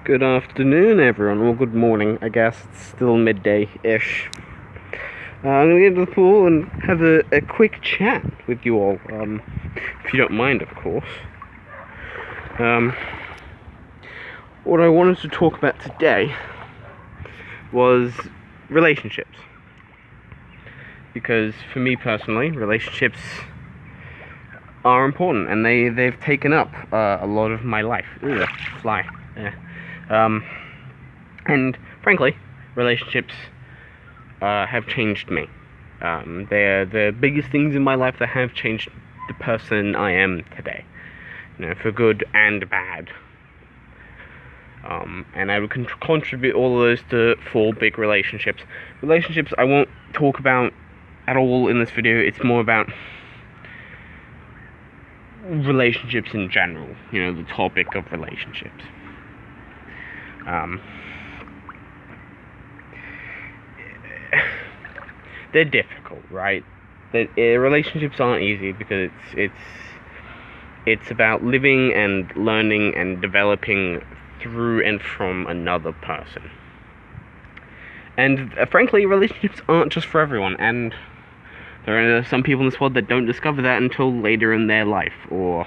Good afternoon, everyone. Well, good morning, I guess. It's still midday-ish. I'm gonna get into the pool and have a quick chat with you all, if you don't mind, of course. What I wanted to talk about today was relationships. Because for me personally, relationships are important, and they've taken up a lot of my life. Ugh, fly. And frankly, relationships have changed me. They're the biggest things in my life that have changed the person I am today. For good and bad. And I would contribute all of those to 4 big relationships. Relationships I won't talk about at all in this video. It's more about relationships in general. The topic of relationships. They're difficult, right? Relationships aren't easy because it's about living and learning and developing through and from another person. And frankly, relationships aren't just for everyone, and there are some people in this world that don't discover that until later in their life, or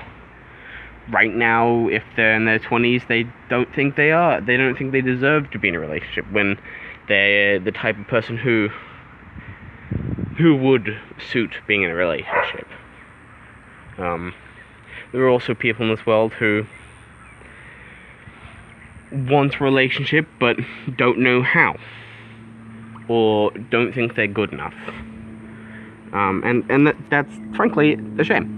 right now, if they're in their 20s, they don't think they deserve to be in a relationship, when they're the type of person who would suit being in a relationship. There are also people in this world who want a relationship but don't know how, or don't think they're good enough. And that's frankly a shame.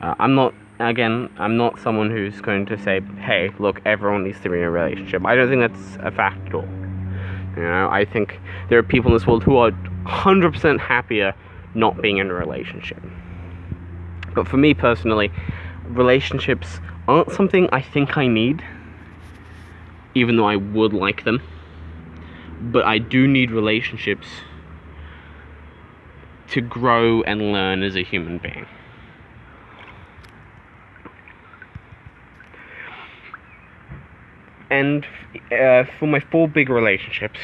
I'm not someone who's going to say, hey, look, everyone needs to be in a relationship. I don't think that's a fact at all. I think there are people in this world who are 100% happier not being in a relationship. But for me personally, relationships aren't something I think I need, even though I would like them. But I do need relationships to grow and learn as a human being. And for my 4 big relationships,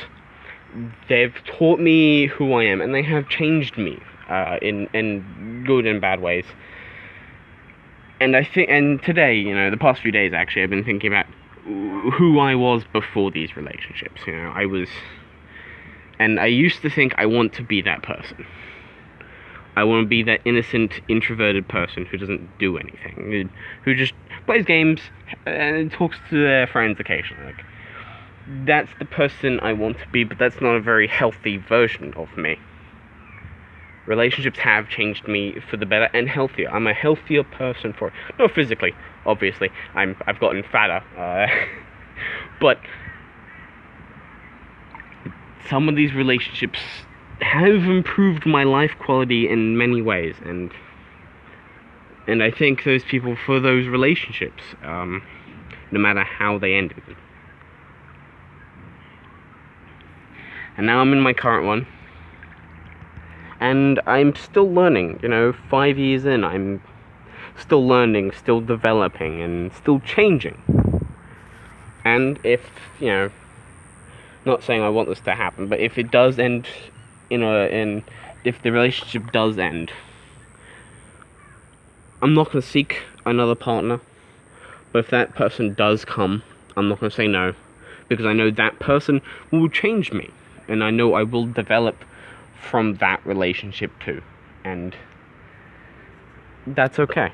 they've taught me who I am, and they have changed me in good and bad ways. And today, the past few days actually, I've been thinking about who I was before these relationships. And I used to think I want to be that person. I want to be that innocent, introverted person who doesn't do anything, who just plays games and talks to their friends occasionally. That's the person I want to be, but that's not a very healthy version of me. Relationships have changed me for the better and healthier. I'm a healthier person for it. Not physically, obviously. I've gotten fatter, but some of these relationships have improved my life quality in many ways, and I thank those people for those relationships, no matter how they ended. And now I'm in my current one, and I'm still learning. 5 years in, I'm still learning, still developing, and still changing. And if, not saying I want this to happen, but if it does end if the relationship does end, I'm not going to seek another partner. But if that person does come, I'm not going to say no, because I know that person will change me, and I know I will develop from that relationship too, and that's okay.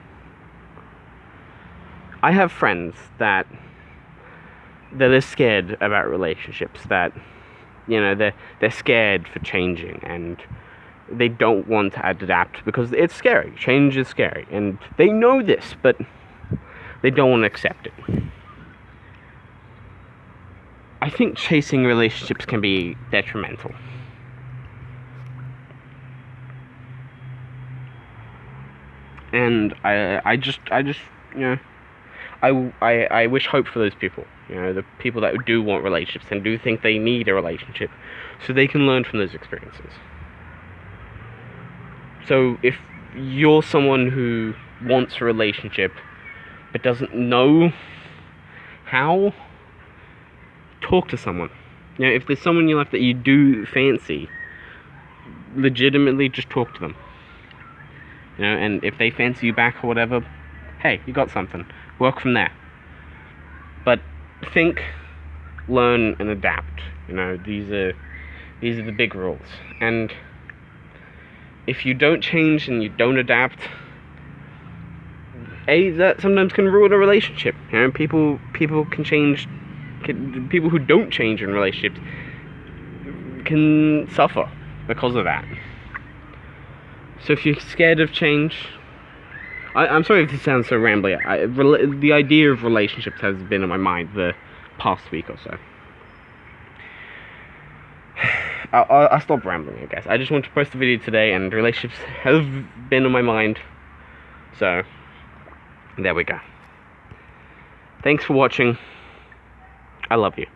I have friends that are scared about relationships, that they're scared for changing, and they don't want to adapt because it's scary. Change is scary, and they know this, but they don't want to accept it. I think chasing relationships can be detrimental. And I wish hope for those people. The people that do want relationships and do think they need a relationship, so they can learn from those experiences. So if you're someone who wants a relationship but doesn't know How? Talk to someone. You know, if there's someone in your life that you do fancy, legitimately just talk to them. You know, and if they fancy you back or whatever, hey, you got something. Work from there. But think, learn, and adapt. You know, these are the big rules. And if you don't change and you don't adapt, that sometimes can ruin a relationship. You know, people can change. People who don't change in relationships can suffer because of that. So if you're scared of change, I'm sorry if this sounds so rambly. The idea of relationships has been in my mind the past week or so. I'll stop rambling, I guess. I just want to post the video today, and relationships have been on my mind. So, there we go. Thanks for watching. I love you.